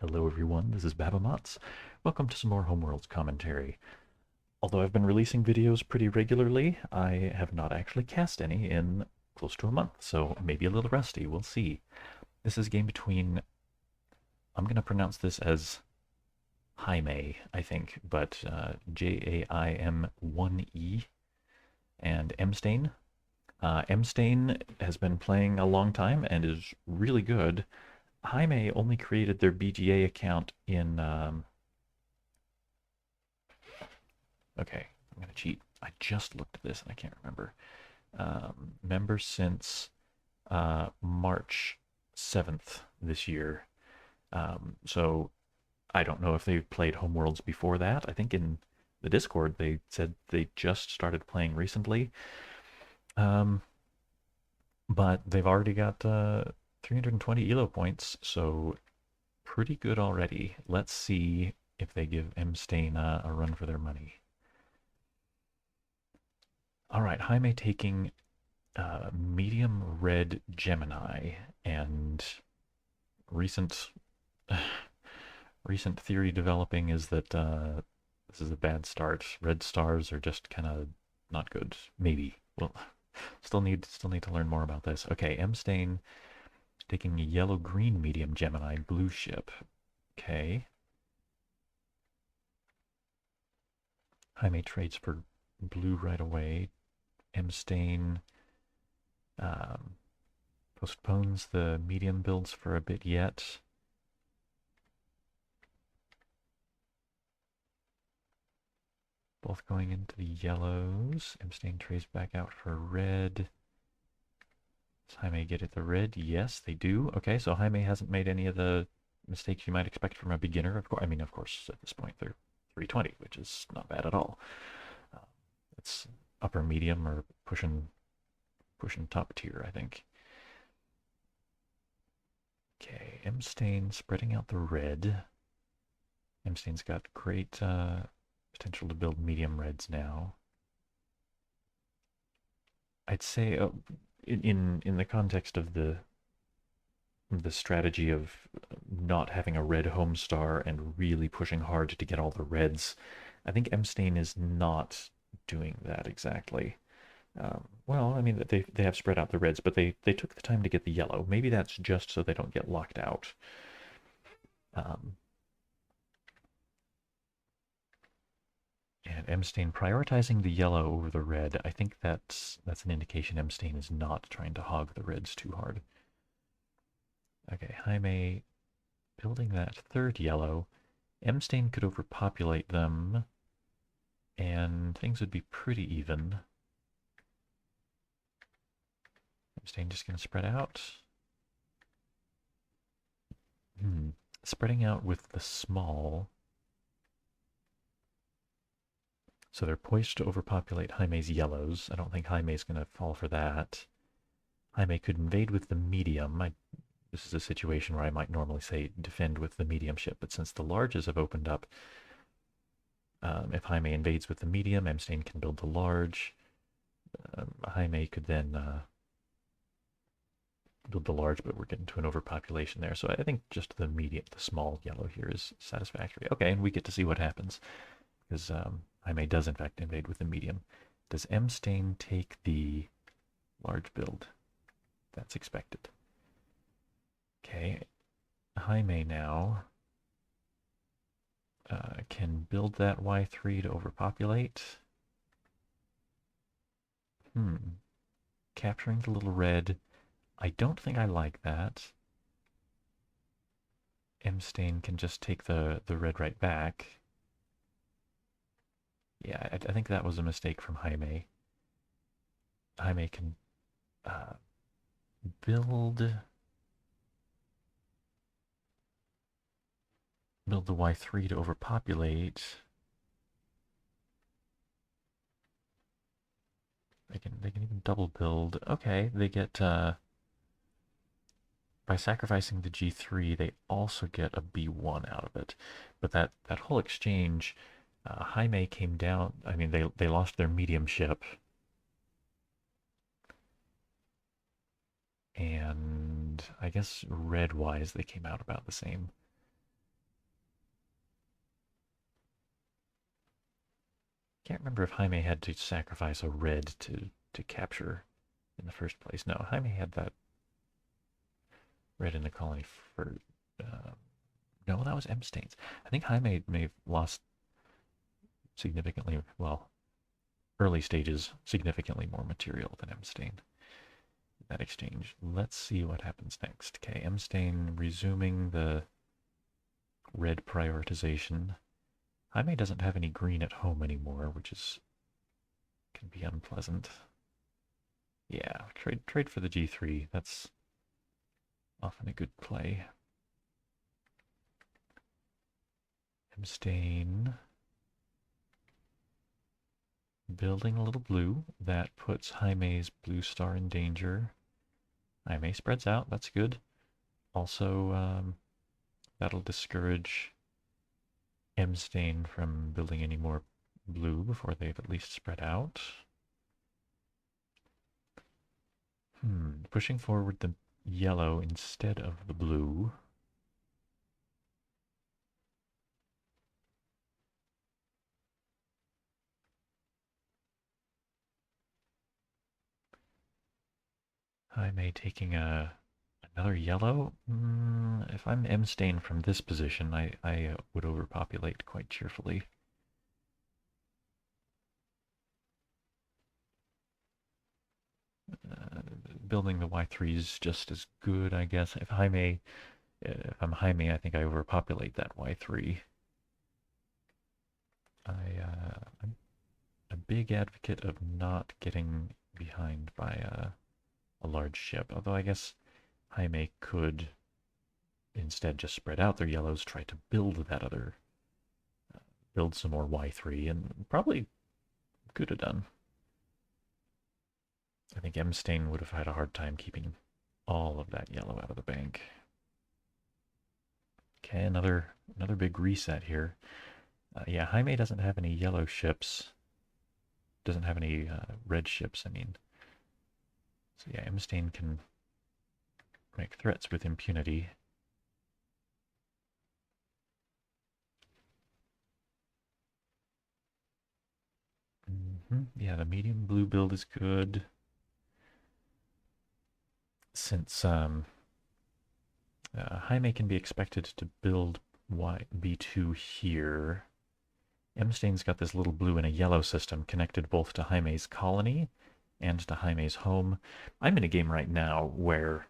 Hello everyone, this is Babamots. Welcome to some more Homeworlds commentary. Although I've been releasing videos pretty regularly, I have not actually cast any in close to a month, so maybe a little rusty, we'll see. This is a game between, I'm going to pronounce this as Jaime, I think, but jaim1e and mstain. Mstain has been playing a long time and is really good. Jaime only created their BGA account in okay, I'm gonna cheat. I just looked at this and I can't remember. Member since March 7th this year. So I don't know if they've played Homeworlds before that. I think in the Discord they said they just started playing recently. Um, but they've already got 320 elo points, so pretty good already. Let's see if they give mstain a run for their money. All right, Jaime taking medium red Gemini, and recent recent theory developing is that this is a bad start. Red stars are just kind of not good. Maybe. Well, still need to learn more about this. Okay, mstain taking yellow green medium Gemini blue ship. Okay. Jaime trades for blue right away. mstain postpones the medium builds for a bit yet. Both going into the yellows. mstain trades back out for red. Does Jaime get at the red? Yes, they do. Okay, so Jaime hasn't made any of the mistakes you might expect from a beginner. Of course, I mean, of course, at this point they're 320, which is not bad at all. It's upper medium or pushing top tier, I think. Okay, mstain spreading out the red. mstain's got great potential to build medium reds now. I'd say in the context of the strategy of not having a red home star and really pushing hard to get all the reds, I think mstain is not doing that exactly. Well, I mean, they have spread out the reds, but they took the time to get the yellow. Maybe that's just so they don't get locked out. And mstain prioritizing the yellow over the red, I think that's an indication mstain is not trying to hog the reds too hard. Okay, Jaime building that third yellow. mstain could overpopulate them, and things would be pretty even. mstain just going to spread out. Spreading out with the small. So they're poised to overpopulate Jaime's yellows. I don't think Jaime's going to fall for that. Jaime could invade with the medium. This is a situation where I might normally say defend with the medium ship, but since the larges have opened up, if Jaime invades with the medium, mstain can build the large. Jaime could then build the large, but we're getting to an overpopulation there. So I think just the medium, the small yellow here is satisfactory. Okay, and we get to see what happens, because Jaime does in fact invade with the medium. Does mstain take the large build? That's expected. Okay, Jaime now can build that Y3 to overpopulate. Capturing the little red. I don't think I like that. mstain can just take the red right back. Yeah, I think that was a mistake from Jaime. Jaime can build the Y3 to overpopulate. They can even double build. Okay, they get by sacrificing the G3, they also get a B1 out of it. But that whole exchange, Jaime came down. I mean, they lost their medium ship, and I guess red-wise they came out about the same. Can't remember if Jaime had to sacrifice a red to capture in the first place. No, Jaime had that red in the colony for. Uh, no, that was mstain's. I think Jaime may have lost significantly, well, early stages, significantly more material than mstain. That exchange. Let's see what happens next. Okay, mstain resuming the red prioritization. Jaime doesn't have any green at home anymore, which can be unpleasant. Yeah, trade for the G3. That's often a good play. mstain building a little blue. That puts Jaime's blue star in danger. Jaime spreads out. That's good. Also, that'll discourage mstain from building any more blue before they've at least spread out. Pushing forward the yellow instead of the blue. Jaime taking another yellow. If I'm mstain from this position, I would overpopulate quite cheerfully. Building the Y3 is just as good, I guess. If I'm Jaime, I think I overpopulate that Y3. I'm a big advocate of not getting behind by a large ship, although I guess Jaime could instead just spread out their yellows, try to build that other, build some more Y3, and probably could have done. I think mstain would have had a hard time keeping all of that yellow out of the bank. Okay, another big reset here. Yeah, Jaime doesn't have any yellow ships. Doesn't have any red ships, I mean. So yeah, mstain can make threats with impunity. Yeah, the medium blue build is good. Since Jaime can be expected to build B2 here, mstain's got this little blue and a yellow system connected both to Jaime's colony and to Jaime's home. I'm in a game right now where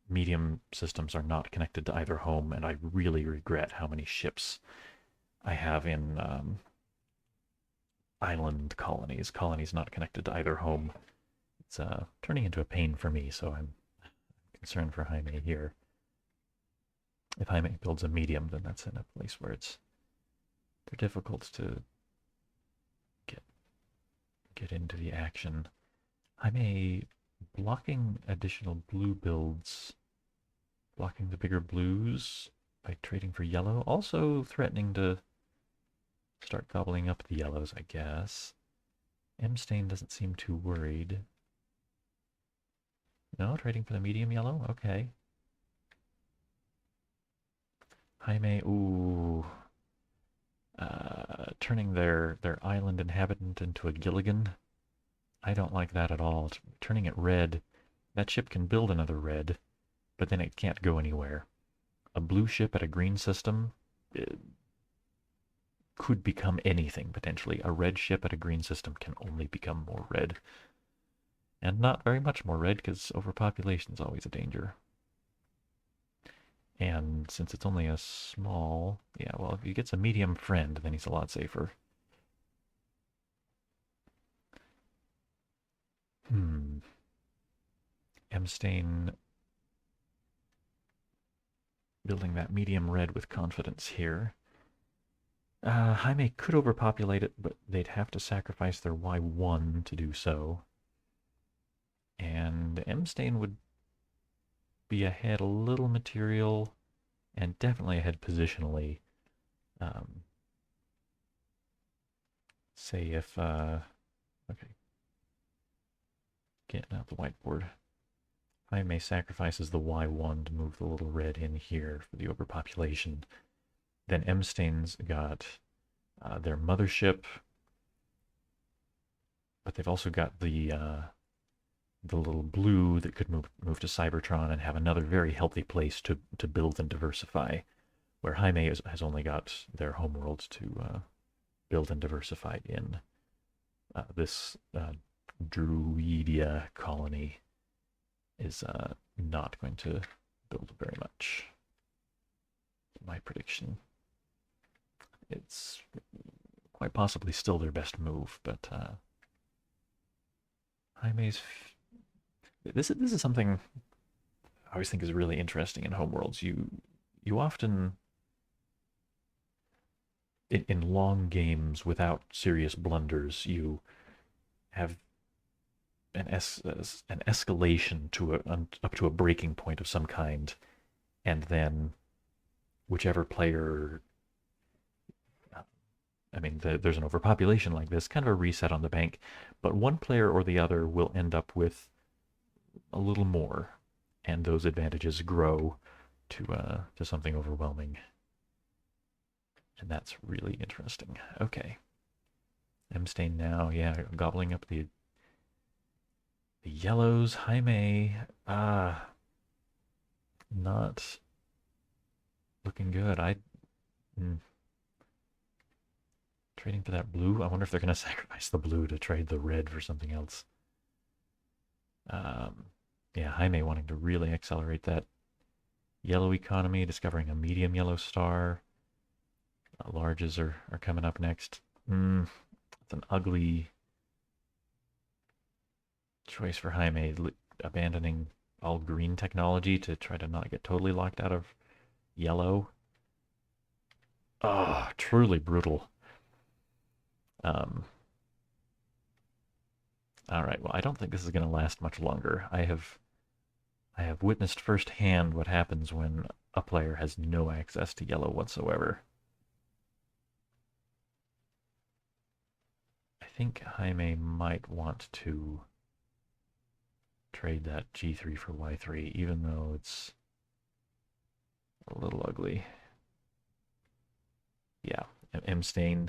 medium systems are not connected to either home, and I really regret how many ships I have in island colonies not connected to either home. It's turning into a pain for me, so I'm concerned for Jaime here. If Jaime builds a medium, then that's in a place where they're difficult to get into the action. Jaime blocking additional blue builds, blocking the bigger blues by trading for yellow, also threatening to start gobbling up the yellows, I guess. mstain doesn't seem too worried. No, trading for the medium yellow? Okay. Jaime, ooh. Turning their island inhabitant into a Gilligan. I don't like that at all. Turning it red. That ship can build another red, but then it can't go anywhere. A blue ship at a green system could become anything, potentially. A red ship at a green system can only become more red. And not very much more red, because overpopulation is always a danger. And since it's only a small... Yeah, well, if he gets a medium friend, then he's a lot safer. mstain building that medium red with confidence here. Jaime could overpopulate it, but they'd have to sacrifice their Y1 to do so. And mstain would be ahead a little material, and definitely ahead positionally. Say if, okay, getting out the whiteboard. Jaime sacrifices the Y1 to move the little red in here for the overpopulation. Then mstain's got their mothership, but they've also got the little blue that could move to Cybertron and have another very healthy place to build and diversify, where Jaime has only got their homeworld to build and diversify in. This Druidia colony is not going to build very much. My prediction. It's quite possibly still their best move, but Jaime's. This is something I always think is really interesting in Homeworlds. You often in long games without serious blunders, you have an escalation to up to a breaking point of some kind, and then whichever player. I mean, there's an overpopulation like this, kind of a reset on the bank, but one player or the other will end up with a little more, and those advantages grow to something overwhelming, and that's really interesting. Okay, mstain now, yeah, gobbling up the yellows. Jaime, not looking good. Trading for that blue. I wonder if they're going to sacrifice the blue to trade the red for something else. Yeah, Jaime wanting to really accelerate that yellow economy, discovering a medium yellow star. Larges are coming up next. It's an ugly choice for Jaime, abandoning all green technology to try to not get totally locked out of yellow. Oh, truly brutal. All right, well, I don't think this is going to last much longer. I have witnessed firsthand what happens when a player has no access to yellow whatsoever. I think Jaime might want to trade that G3 for Y3, even though it's a little ugly. Yeah, mstain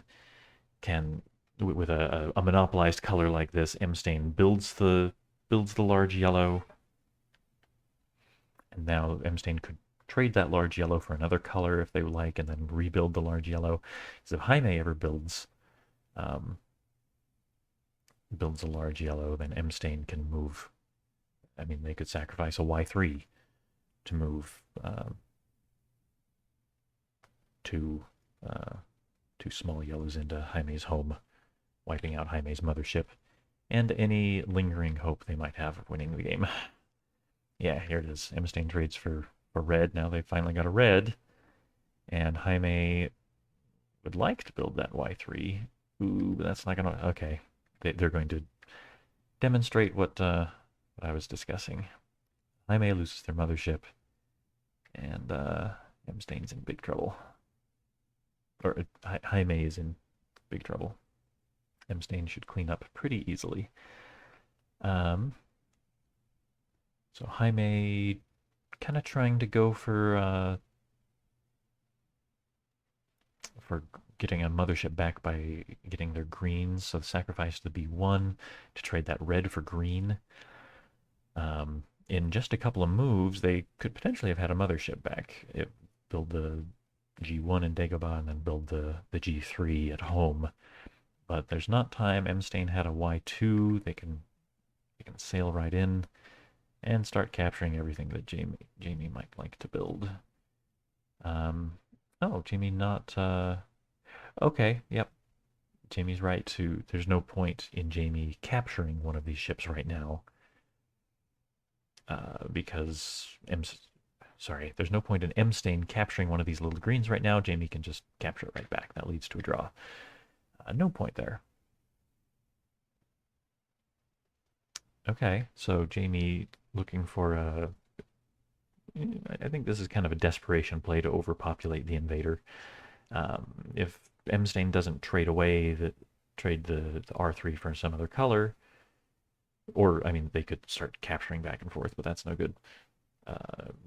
can, with a monopolized color like this, mstain builds the large yellow, and now mstain could trade that large yellow for another color if they would like, and then rebuild the large yellow. So if Jaime ever um, builds a large yellow, then mstain can move. I mean, they could sacrifice a Y3 to move two two small yellows into Jaime's home, wiping out Jaime's mothership, and any lingering hope they might have of winning the game. Yeah, here it is. mstain trades for red. Now they've finally got a red, and Jaime would like to build that Y3. Ooh, but that's not gonna. Okay, they're going to demonstrate what I was discussing. Jaime loses their mothership, and mstain's in big trouble. Or Jaime is in big trouble. mstain should clean up pretty easily. So Jaime kind of trying to go for getting a mothership back by getting their greens. So sacrifice the B1 to trade that red for green. In just a couple of moves, they could potentially have had a mothership back. Build the G1 in Dagobah and then build the G3 at home. But there's not time. mstain had a Y2. They can sail right in and start capturing everything that Jamie might like to build. Oh, Jamie not. Okay, yep. Jamie's right to. There's no point in Jamie capturing one of these ships right now. Because sorry, there's no point in mstain capturing one of these little greens right now. Jamie can just capture it right back. That leads to a draw. No point there. Okay, so Jamie looking for a. I think this is kind of a desperation play to overpopulate the invader. If mstain doesn't trade away trade the R3 for some other color, or I mean, they could start capturing back and forth, but that's no good.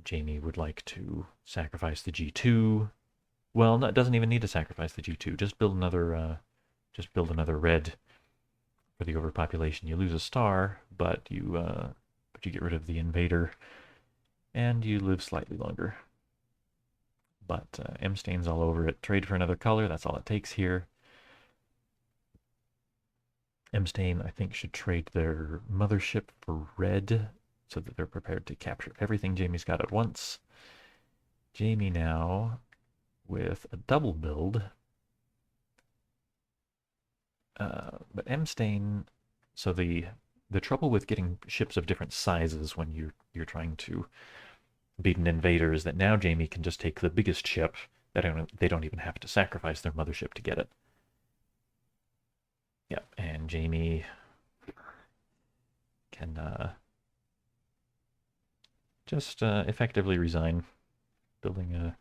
Jamie would like to sacrifice the G2 Well, no, it doesn't even need to sacrifice the G2. Just build another red for the overpopulation. You lose a star, but you get rid of the invader, and you live slightly longer. But mstain's all over it. Trade for another color. That's all it takes here. Mstain, I think, should trade their mothership for red so that they're prepared to capture everything Jamie's got at once. Jamie now with a double build. But mstain, so the trouble with getting ships of different sizes when you're trying to beat an invader is that now Jamie can just take the biggest ship. They don't even have to sacrifice their mothership to get it. Yep, and Jamie can just effectively resign, building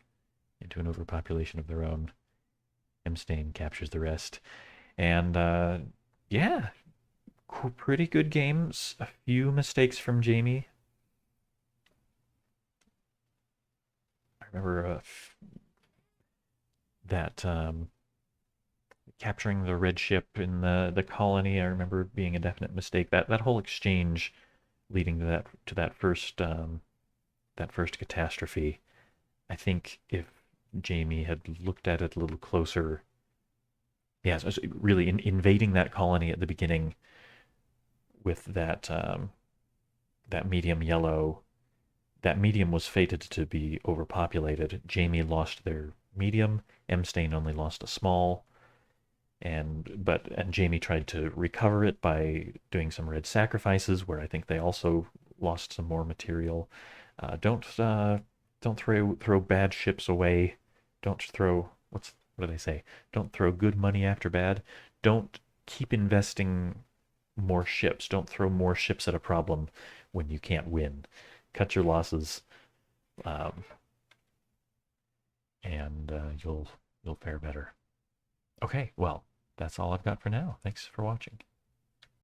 into an overpopulation of their own. mstain captures the rest. And yeah, pretty good games. A few mistakes from Jamie. I remember that capturing the red ship in the colony. I remember being a definite mistake. That whole exchange leading to that first catastrophe. I think if Jamie had looked at it a little closer, yeah, so really invading that colony at the beginning with that medium yellow. That medium was fated to be overpopulated. Jamie lost their medium. mstain only lost a small, and Jamie tried to recover it by doing some red sacrifices, where I think they also lost some more material. Don't throw bad ships away. Don't throw what do they say? Don't throw good money after bad. Don't keep investing more ships. Don't throw more ships at a problem when you can't win. Cut your losses, um, and you'll fare better. Okay, well, that's all I've got for now. Thanks for watching.